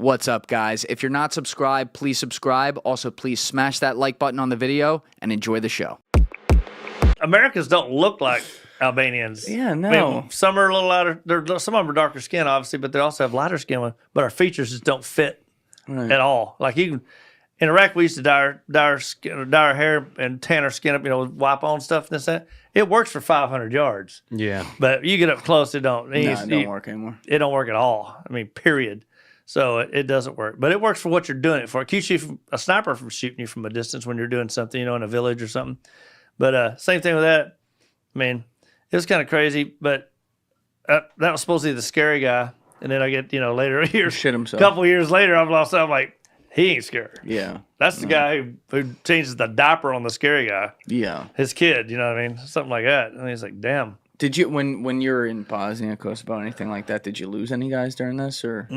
What's up, guys? If you're not subscribed, please subscribe. Also, please smash that like button on the video and enjoy the show. Americans don't look like Albanians. Yeah, no. I mean, some are a little lighter. Some of them are darker skin, obviously, but they also have lighter skin. But our features just don't fit at all. Like in Iraq, we used to dye our hair and tan our skin up, wipe on stuff and this that. It works for 500 yards. Yeah. But you get up close, it don't. It don't work anymore. It don't work at all. I mean, period. So it doesn't work. But it works for what you're doing it for. It keeps you a sniper from shooting you from a distance when you're doing something, in a village or something. But same thing with that. I mean, it was kind of crazy, but that was supposed to be the scary guy. And then I get, later years, Shit himself. a couple years later, I'm like, he ain't scary. Yeah. That's the guy who changes the diaper on the scary guy. Yeah. His kid, you know what I mean? Something like that. And he's like, damn. Did you, when you were in Bosnia, Kosovo, anything like that, did you lose any guys during this or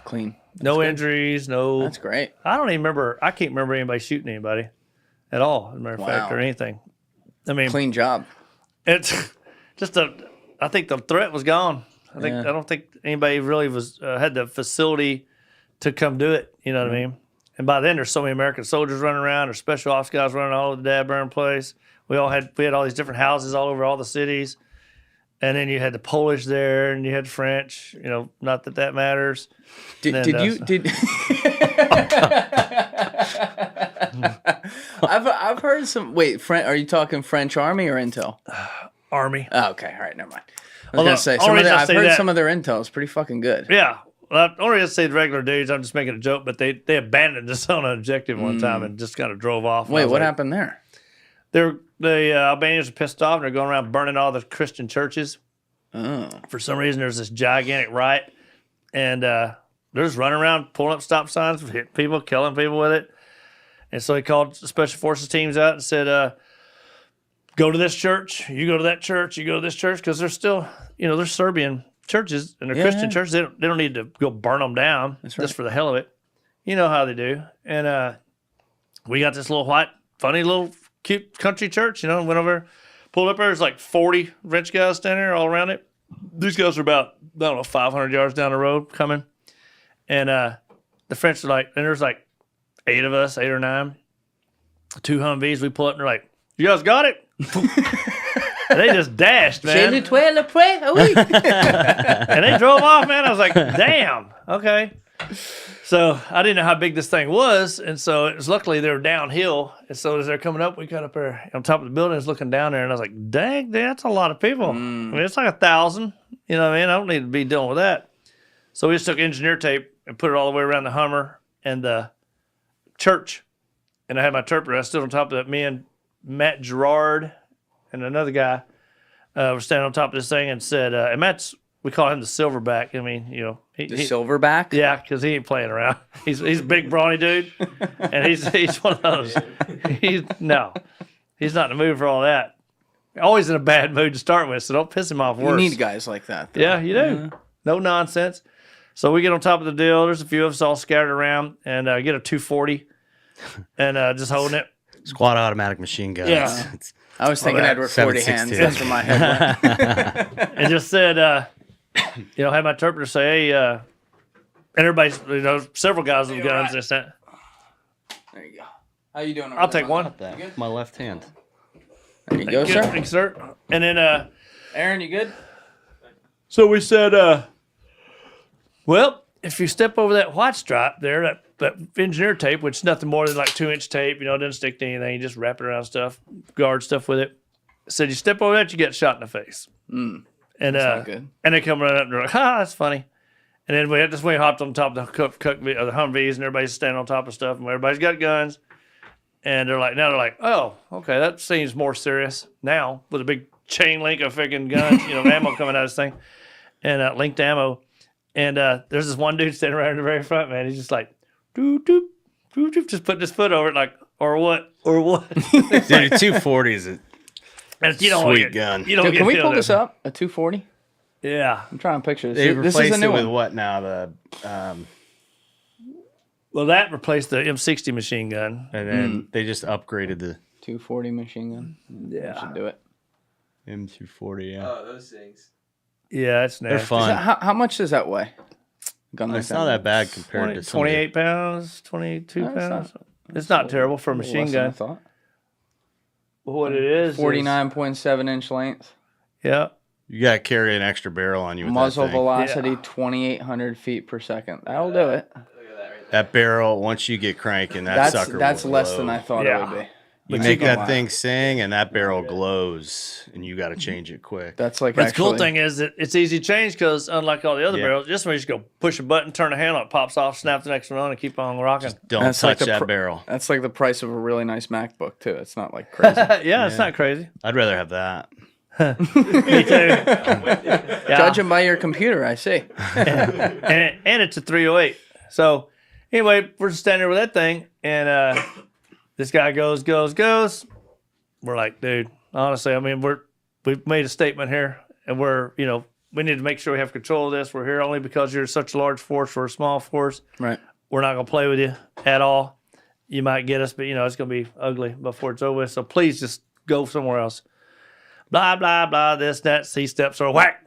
clean? No injuries, no. That's great. I don't even remember. I can't remember anybody shooting anybody at all, as a matter of fact, or anything. I mean, Clean job. it's just I think the threat was gone. I don't think anybody really was had the facility to come do it. You know what I mean? And by then, there's so many American soldiers running around, or special ops guys running all over the Dadburn place. We had all these different houses all over all the cities, and then you had the Polish there, and you had French. Not that matters. I've heard some. Wait, are you talking French Army or Intel? Army. Oh, okay, all right, never mind. I was gonna say I've heard some of their intel is pretty fucking good. Yeah. Well, I only have to say the regular dudes. I'm just making a joke, but they abandoned us on an objective one time and just kind of drove off. Wait, what happened there? The Albanians are pissed off and they're going around burning all the Christian churches. Oh. For some reason, there's this gigantic riot, and they're just running around, pulling up stop signs, hitting people, killing people with it. And so he called special forces teams out and said, go to this church, you go to that church, you go to this church, because they're still, they're Serbian churches and they're Christian churches. They don't need to go burn them down just for the hell of it. You know how they do. And we got this little funny little cute country church, went over, pulled up there. There's like 40 French guys standing there all around it. These guys are about, 500 yards down the road coming. And the French are like, and there's like 8 of us, 8 or 9, 2 Humvees. We pull up and they're like, you guys got it? And they just dashed, man. And they drove off, man. I was like, damn, okay. So I didn't know how big this thing was, and so it was luckily they were downhill. And so as they're coming up, we got up there on top of the buildings looking down there, and I was like, dang, that's a lot of people. I mean, it's like 1,000. You know what I mean? I don't need to be dealing with that. So we just took engineer tape and put it all the way around the Hummer and the church. And I had my interpreter. I stood on top of that. Me and Matt Gerard and another guy were standing on top of this thing and said, and Matt's, we call him the silverback. I mean, the silverback? Yeah, because he ain't playing around. He's a big brawny dude, and he's one of those. He's not in the mood for all that. Always in a bad mood to start with, so don't piss him off worse. You need guys like that, though. Yeah, you do. No nonsense. So we get on top of the deal. There's a few of us all scattered around, and get a 240, and just holding it. Squad automatic machine guns. Yeah. I was thinking Edward 40 hands. That's where my head went. And just said, had my interpreter say, hey, and everybody's, several guys with guns. This, that. There you go. How you doing? I'll take one. My left hand. There you go, sir. Thank you, sir. And then, Aaron, you good? So we said, well, if you step over that white stripe there, that engineer tape, which is nothing more than like 2-inch tape, it doesn't stick to anything. You just wrap it around stuff, guard stuff with it. Said you step over that, you get shot in the face. And That's not good. And they come running up and they're like, that's funny. And then we hopped on top of the Humvees, and everybody's standing on top of stuff, and everybody's got guns. And they're like, oh, okay, that seems more serious now with a big chain link of freaking guns, ammo coming out of this thing, and linked ammo. And there's this one dude standing right in the very front, man. He's just like, doop, doop, doop, doop, just putting his foot over it, like, or what? Dude, 240 is a sweet gun. Dude, can we pull this up? A 240? Yeah. I'm trying to picture this. They This replaced is a new it with one. what now? Well, that replaced the M60 machine gun. And then they just upgraded the 240 machine gun. Yeah. Should do it. M240, yeah. Oh, those things. Yeah, it's nasty. They're fun. How much does that weigh? gun like It's not that bad compared to 28 pounds, 22 No, it's pounds. not. It's not terrible for a little machine less than I gun. thought. What it is 49.7-inch length. Yeah. You got to carry an extra barrel on you with Muzzle that thing. velocity, Yeah. 2,800 feet per second. That'll do it. That barrel, once you get cranking, that sucker That's will less glow. than I thought Yeah. it would be. You But make you that can- thing sing, and that barrel glows, and you got to change it quick. That's like But actually, the cool thing is that it's easy to change because unlike all the other Yeah. barrels, just when you just go push a button, turn the handle, it pops off, snap the next one on, and keep on rocking. Don't That's like touch the that barrel. That's like the price of a really nice MacBook too. It's not like crazy. Yeah, it's not crazy. I'd rather have that. Me too. Yeah. Judging by your computer, I see. and it's a 308. So anyway, we're just standing there with that thing, and this guy goes. We're like, dude, honestly, I mean, we've made a statement here, and we need to make sure we have control of this. We're here only because you're such a large force. We're a small force. Right. We're not gonna play with you at all. You might get us, but it's gonna be ugly before it's over with. So please just go somewhere else. Blah blah blah. This that. C steps or whack.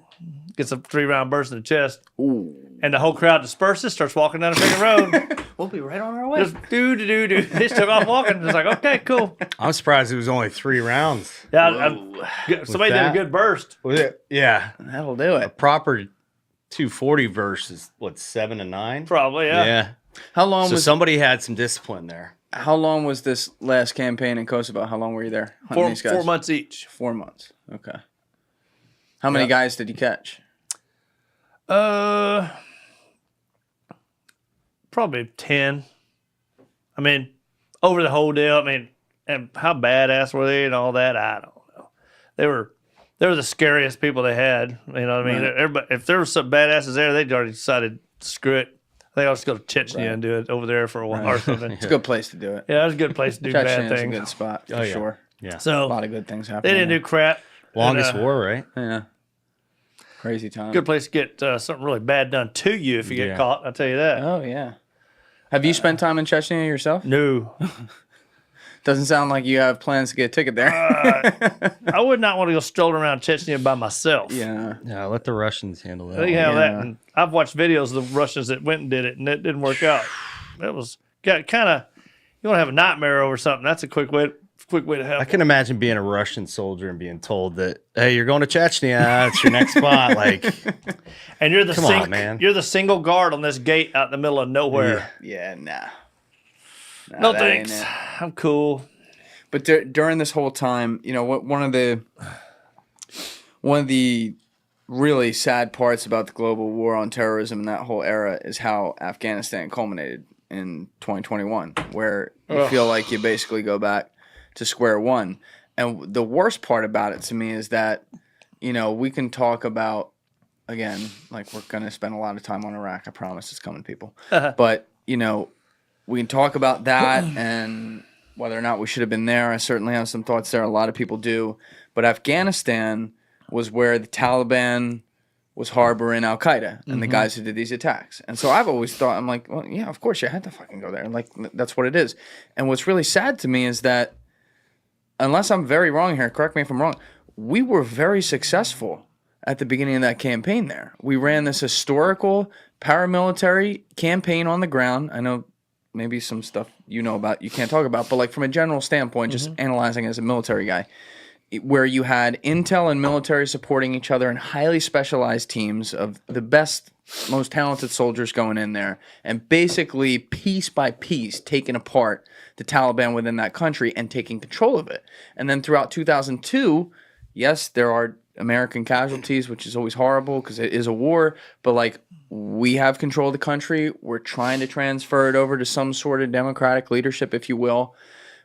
Gets a 3-round burst in the chest. Ooh. And the whole crowd disperses, starts walking down the freaking road. We'll be right on our way. Just do. They just took off walking. It's like, okay, cool. I'm surprised it was only 3 rounds. Yeah, somebody did a that? good burst. Was it? Yeah. That'll do it. Proper 240 verse is, 7 to 9? Probably, yeah. How long So was somebody had some discipline there. How long was this last campaign in Kosovo? How long were you there hunting these guys? 4 months each. 4 months. Okay. How many guys did you catch? Probably 10. I mean, over the whole deal. I mean, and how badass were they and all that? I don't know. They were the scariest people they had. You know what I mean? Right. Everybody, if there were some badasses there, they'd already decided, screw it. I think I'll just go to Chechnya and do it over there for a while or something. It's a good place to do it. Yeah, it was a good place to do bad Chechnya is a things. good spot for Oh, yeah. sure. Yeah. A So lot of good things happen. they didn't do crap. Longest And, war, right? Yeah. Crazy time. Good place to get something really bad done to you if you get Yeah. caught. I'll tell you that. Oh yeah. Have you spent time in Chechnya yourself? No, Doesn't sound like you have plans to get a ticket there. I would not want to go strolling around Chechnya by myself. yeah. Yeah, let the Russians handle that. They have Yeah. that. And I've watched videos of the Russians that went and did it, and it didn't work out. That was kind of, you want to have a nightmare over something. That's a quick way to have. I can imagine being a Russian soldier and being told that, hey, you're going to Chechnya. It's your next spot. Like, And you're the Come on, man. You're the single guard on this gate out in the middle of nowhere. Yeah. Nah. No that ain't thanks. it. I'm cool. But during this whole time, one of the really sad parts about the global war on terrorism and that whole era is how Afghanistan culminated in 2021, where you feel like you basically go back to square one. And the worst part about it to me is that, we can talk about, again, like we're going to spend a lot of time on Iraq. I promise it's coming, people. But, we can talk about that and whether or not we should have been there. I certainly have some thoughts there. A lot of people do. But Afghanistan was where the Taliban was harboring Al-Qaeda and the guys who did these attacks. And so I've always thought, I'm like, well, yeah, of course you had to fucking go there. Like, that's what it is. And what's really sad to me is that, unless I'm very wrong here, correct me if I'm wrong, we were very successful at the beginning of that campaign there. We ran this historical paramilitary campaign on the ground. I know maybe some stuff about you can't talk about, but like from a general standpoint, just analyzing as a military guy, where you had intel and military supporting each other in highly specialized teams of the best, most talented soldiers going in there, and basically piece by piece taking apart the Taliban within that country and taking control of it. And then throughout 2002, yes, there are American casualties, which is always horrible because it is a war, but like we have control of the country. We're trying to transfer it over to some sort of democratic leadership, if you will,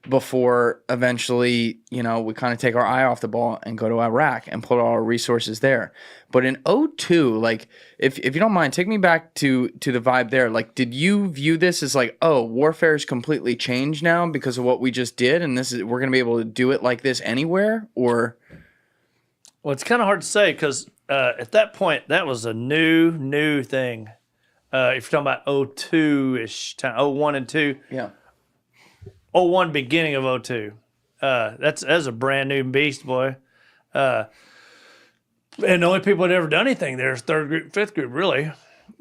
before eventually, we kind of take our eye off the ball and go to Iraq and put all our resources there. But in 2002, like, if you don't mind, take me back to the vibe there. Like, did you view this as like, oh, warfare is completely changed now because of what we just did, and we're going to be able to do it like this anywhere? Or... Well, it's kind of hard to say because at that point, that was a new thing. If you're talking about 02-ish time, 01 and 2. Yeah. 01 beginning of 02. That's a brand new beast, boy. And the only people that ever done anything there is third group, fifth group, really.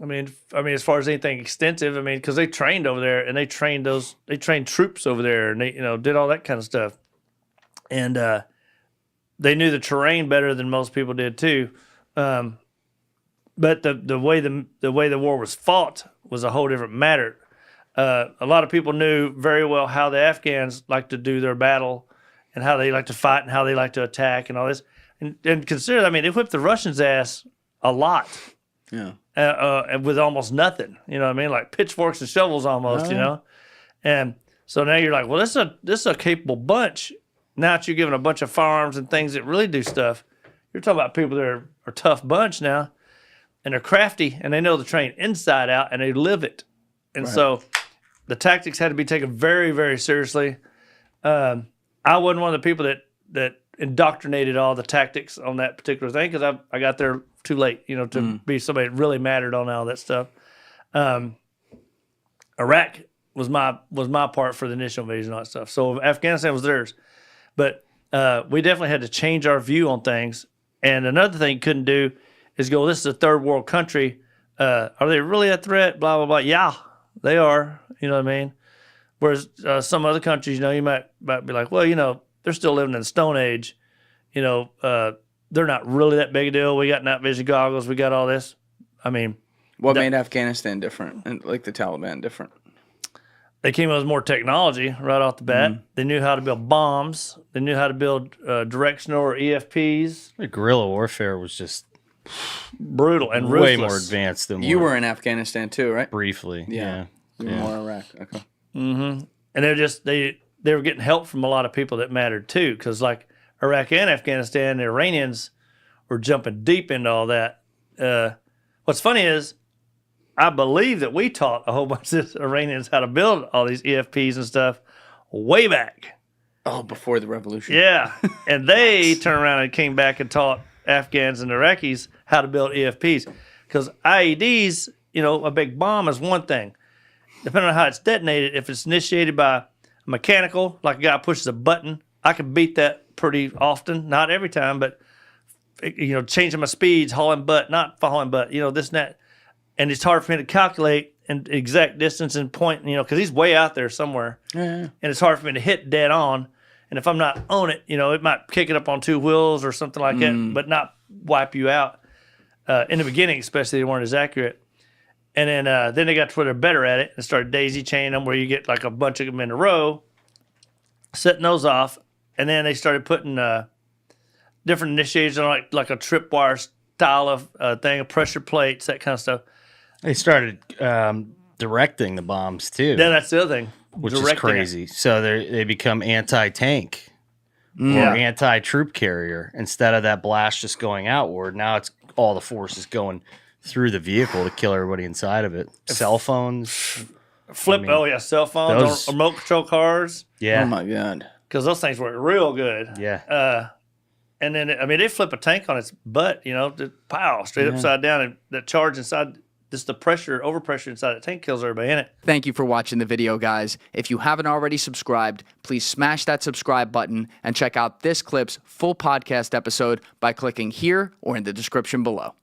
I mean, as far as anything extensive, I mean, because they trained over there and they trained troops over there and they, did all that kind of stuff. And they knew the terrain better than most people did too. But the way the war was fought was a whole different matter. A lot of people knew very well how the Afghans like to do their battle and how they like to fight and how they like to attack and all this. And consider, I mean, they whipped the Russians' ass a lot. Yeah. With almost nothing. You know what I mean? Like pitchforks and shovels almost, And so now you're like, well, this is a capable bunch. Now that you're giving a bunch of firearms and things that really do stuff, you're talking about people that are a tough bunch now. And they're crafty and they know the terrain inside out and they live it. And so the tactics had to be taken very, very seriously. I wasn't one of the people that indoctrinated all the tactics on that particular thing because I got there too late, to be somebody that really mattered on all that stuff. Iraq was my part for the initial invasion and all that stuff. So Afghanistan was theirs. But we definitely had to change our view on things. And another thing you couldn't do is go, this is a third world country. Are they really a threat? Blah, blah, blah. Yeah, they are. You know what I mean? Whereas some other countries, you might be like, well, they're still living in the Stone Age. They're not really that big a deal. We got night vision goggles. We got all this. I mean. What made Afghanistan different and like the Taliban different? They came up with more technology right off the bat. They knew how to build bombs. They knew how to build directional or EFPs. The guerrilla warfare was just brutal and ruthless. Way more advanced than you were in Afghanistan too, right? Briefly, yeah. More Iraq. Okay. Mm-hmm. And they were getting help from a lot of people that mattered too, because like Iraq and Afghanistan, the Iranians were jumping deep into all that. What's funny is, I believe that we taught a whole bunch of Iranians how to build all these EFPs and stuff way back. Oh, before the revolution. Yeah. And they turned around and came back and taught Afghans and Iraqis how to build EFPs. Because IEDs, a big bomb is one thing. Depending on how it's detonated, if it's initiated by a mechanical, like a guy pushes a button, I can beat that pretty often. Not every time, but, changing my speeds, hauling butt, not hauling butt, this and that. And it's hard for me to calculate an exact distance and point, because he's way out there somewhere. Yeah. And it's hard for me to hit dead on. And if I'm not on it, it might kick it up on two wheels or something like that, but not wipe you out. In the beginning, especially, they weren't as accurate. And then they got to where they're better at it and started daisy chaining them, where you get like a bunch of them in a row, setting those off. And then they started putting different initiators on, like a tripwire style of thing, pressure plates, that kind of stuff. They started directing the bombs too. Then that's the other thing, which is crazy. So they become anti-tank or anti-troop carrier instead of that blast just going outward. Now it's all the forces going through the vehicle to kill everybody inside of it. Cell phones, cell phones, remote control cars. Yeah. Oh my God. Because those things work real good. Yeah. And then they flip a tank on its butt, pow, straight upside down, and that charge inside. Just the overpressure inside the tank kills everybody in it. Thank you for watching the video, guys. If you haven't already subscribed, please smash that subscribe button and check out this clip's full podcast episode by clicking here or in the description below.